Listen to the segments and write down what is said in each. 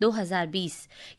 2020।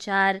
4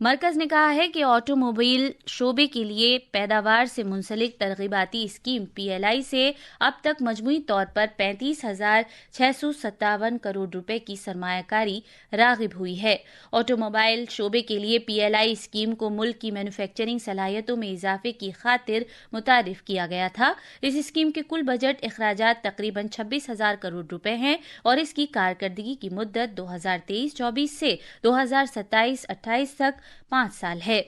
مرکز نے کہا ہے کہ آٹو موبائل شعبے کے لیے پیداوار سے منسلک ترغیباتی اسکیم PLI سے اب تک مجموعی طور پر 35,657 کروڑ روپے کی سرمایہ کاری راغب ہوئی ہے۔ آٹو موبائل شعبے کے لیے PLI اسکیم کو ملک کی مینوفیکچرنگ صلاحیتوں میں اضافے کی خاطر متعارف کیا گیا تھا۔ اس اسکیم کے کل بجٹ اخراجات تقریباً 26,000 کروڑ روپے ہیں اور اس کی کارکردگی کی مدت 2023-24 سے 2027-28 تک 5 سال ہے۔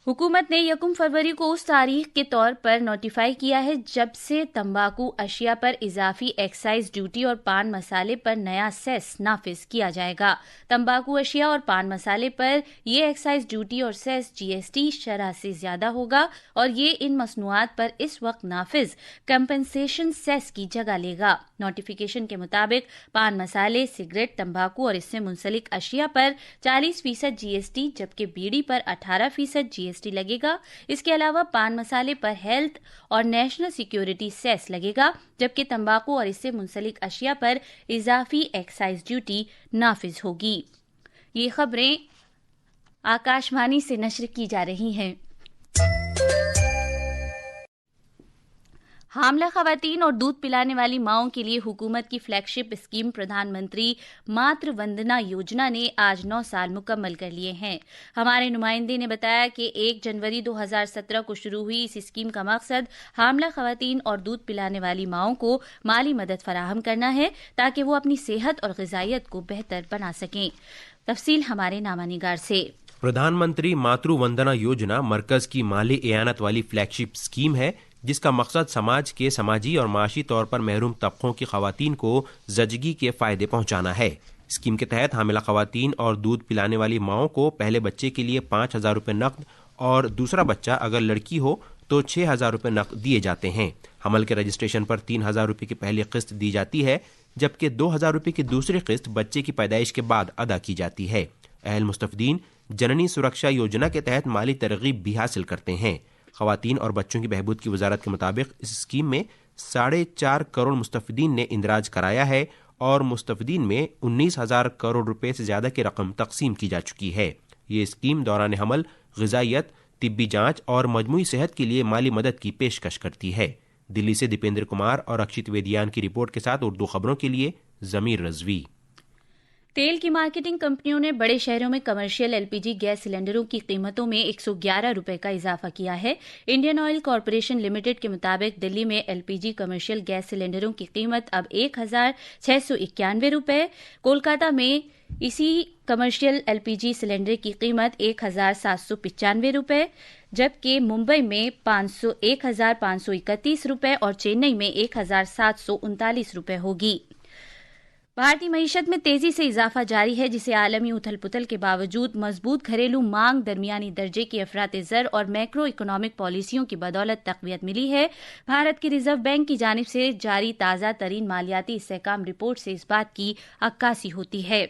حکومت نے 1 فروری کو اس تاریخ کے طور پر نوٹیفائی کیا ہے جب سے تمباکو اشیاء پر اضافی ایکسائز ڈیوٹی اور پان مسالے پر نیا سیس نافذ کیا جائے گا۔ تمباکو اشیاء اور پان مسالے پر یہ ایکسائز ڈیوٹی اور سیس GST شرح سے زیادہ ہوگا اور یہ ان مصنوعات پر اس وقت نافذ کمپنسیشن سیس کی جگہ لے گا۔ نوٹیفیکیشن کے مطابق پان مسالے، سگریٹ، تمباکو اور اس سے منسلک اشیاء پر 40% GST جبکہ بیڑی پر 18% GST لگے گا۔ اس کے علاوہ پان مسالے پر ہیلتھ اور نیشنل سیکیورٹی سیس لگے گا جبکہ تمباکو اور اس سے منسلک اشیاء پر اضافی ایکسائز ڈیوٹی نافذ ہوگی۔ یہ خبریں آکاش وانی سے نشر کی جا رہی ہیں۔ حاملہ خواتین اور دودھ پلانے والی ماؤں کے لیے حکومت کی فلیگ شپ اسکیم پردھان منتری ماتر وندنا یوجنا نے آج 9 سال مکمل کر لیے ہیں۔ ہمارے نمائندے نے بتایا کہ 1 جنوری 2017 کو شروع ہوئی اس اسکیم کا مقصد حاملہ خواتین اور دودھ پلانے والی ماؤں کو مالی مدد فراہم کرنا ہے تاکہ وہ اپنی صحت اور غذائیت کو بہتر بنا سکیں۔ تفصیل ہمارے نامہ نگار سے۔ پردھان منتری ماترو وندنا یوجنا مرکز کی مالی اعانت والی فلیگ شپ اسکیم ہے جس کا مقصد سماج کے سماجی اور معاشی طور پر محروم طبقوں کی خواتین کو زچگی کے فائدے پہنچانا ہے۔ اسکیم کے تحت حاملہ خواتین اور دودھ پلانے والی ماؤں کو پہلے بچے کے لیے 5,000 روپے نقد اور دوسرا بچہ اگر لڑکی ہو تو 6,000 روپے نقد دیے جاتے ہیں۔ حمل کے رجسٹریشن پر 3,000 روپے کی پہلی قسط دی جاتی ہے جبکہ 2,000 روپے کی دوسری قسط بچے کی پیدائش کے بعد ادا کی جاتی ہے۔ اہل مستفیدین جننی سرکشا یوجنا کے تحت مالی ترغیب بھی حاصل کرتے ہیں۔ خواتین اور بچوں کی بہبود کی وزارت کے مطابق اس اسکیم میں 4.5 کروڑ مستفیدین نے اندراج کرایا ہے اور مستفیدین میں 19,000 کروڑ روپے سے زیادہ کی رقم تقسیم کی جا چکی ہے۔ یہ اسکیم دوران حمل، غذائیت، طبی جانچ اور مجموعی صحت کے لیے مالی مدد کی پیشکش کرتی ہے۔ دلی سے دیپیندر کمار اور اکشت ویدیان کی رپورٹ کے ساتھ اردو خبروں کے لیے ضمیر رضوی۔ تیل کی مارکیٹنگ کمپنیوں نے بڑے شہروں میں کمرشل LPG گیس سلنڈروں کی قیمتوں میں 111 روپے کا اضافہ کیا ہے۔ انڈین آئل کارپوریشن لمیٹڈ کے مطابق دلی میں LPG کمرشل گیس سلنڈروں کی قیمت اب 1,691 روپے، کولکاتہ میں اسی کمرشل LPG سلنڈر کی قیمت 1,795 روپے جبکہ ممبئی میں 1,531 روپے اور چنئی میں 1,739 روپے ہوگی۔ بھارتی معیشت میں تیزی سے اضافہ جاری ہے جسے عالمی اتھل پتھل کے باوجود مضبوط گھریلو مانگ، درمیانی درجے کی افراط زر اور میکرو اکنامک پالیسیوں کی بدولت تقویت ملی ہے۔ بھارت کی ریزرو بینک کی جانب سے جاری تازہ ترین مالیاتی استحکام رپورٹ سے اس بات کی عکاسی ہوتی ہے۔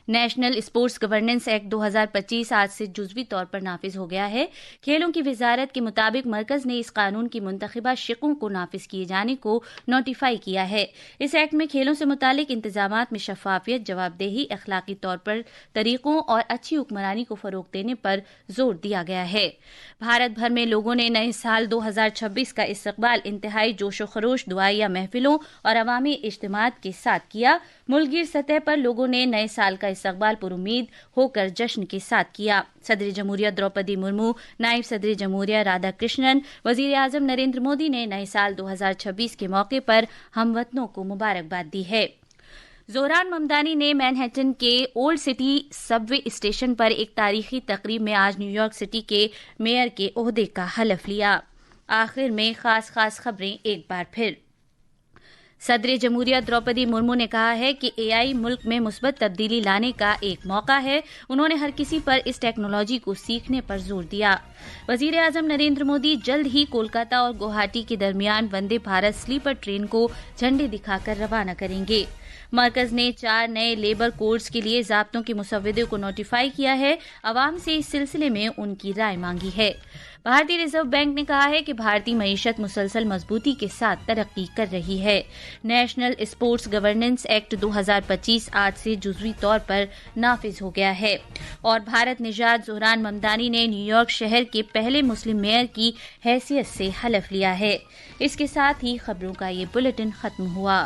نیشنل اسپورٹس گورننس ایکٹ 2025 آج سے جزوی طور پر نافذ ہو گیا ہے۔ کھیلوں کی وزارت کے مطابق مرکز نے اس قانون کی منتخبہ شقوں کو نافذ کیے جانے کو نوٹیفائی کیا ہے۔ اس ایکٹ میں کھیلوں سے متعلق انتظامات میں شفافیت، جواب دہی، اخلاقی طور پر طریقوں اور اچھی حکمرانی کو فروغ دینے پر زور دیا گیا ہے۔ بھارت بھر میں لوگوں نے نئے سال 2026 کا استقبال انتہائی جوش و خروش، دعائیہ محفلوں اور عوامی اجتماعات کے ساتھ کیا۔ ملک گیر سطح پر لوگوں نے نئے سال کا استقبال پر امید ہو کر جشن کے ساتھ کیا۔ صدر جمہوریہ دروپدی مرمو، نائب صدر جمہوریہ رادھا کرشنن، وزیر اعظم نریندر مودی نے نئے سال 2026 کے موقع پر ہم وطنوں کو مبارکباد دی ہے۔ زوران ممدانی نے مینہٹن کے اولڈ سٹی سب وے اسٹیشن پر ایک تاریخی تقریب میں آج نیو یارک سٹی کے میئر کے عہدے کا حلف لیا۔ آخر میں خاص خبریں ایک بار پھر۔ صدر جمہوریہ دروپدی مرمو نے کہا ہے کہ AI ملک میں مثبت تبدیلی لانے کا ایک موقع ہے۔ انہوں نے ہر کسی پر اس ٹیکنالوجی کو سیکھنے پر زور دیا۔ وزیر اعظم نریندر مودی جلد ہی کولکاتہ اور گوہاٹی کے درمیان وندے بھارت سلیپر ٹرین کو جھنڈے دکھا کر روانہ کریں گے۔ مرکز نے 4 نئے لیبر کوڈز کے لیے ضابطوں کے مسودے کو نوٹیفائی کیا ہے. عوام سے اس سلسلے میں ان کی رائے مانگی ہے. بھارتی ریزرو بینک نے کہا ہے کہ بھارتی معیشت مسلسل مضبوطی کے ساتھ ترقی کر رہی ہے. نیشنل اسپورٹس گورننس ایکٹ 2025 آج سے جزوی طور پر نافذ ہو گیا ہے اور بھارت نژاد زہران ممدانی نے نیو یارک شہر کے پہلے مسلم میئر کی حیثیت سے حلف لیا ہے. اس کے ساتھ ہی خبروں کا یہ بلیٹن ختم ہوا.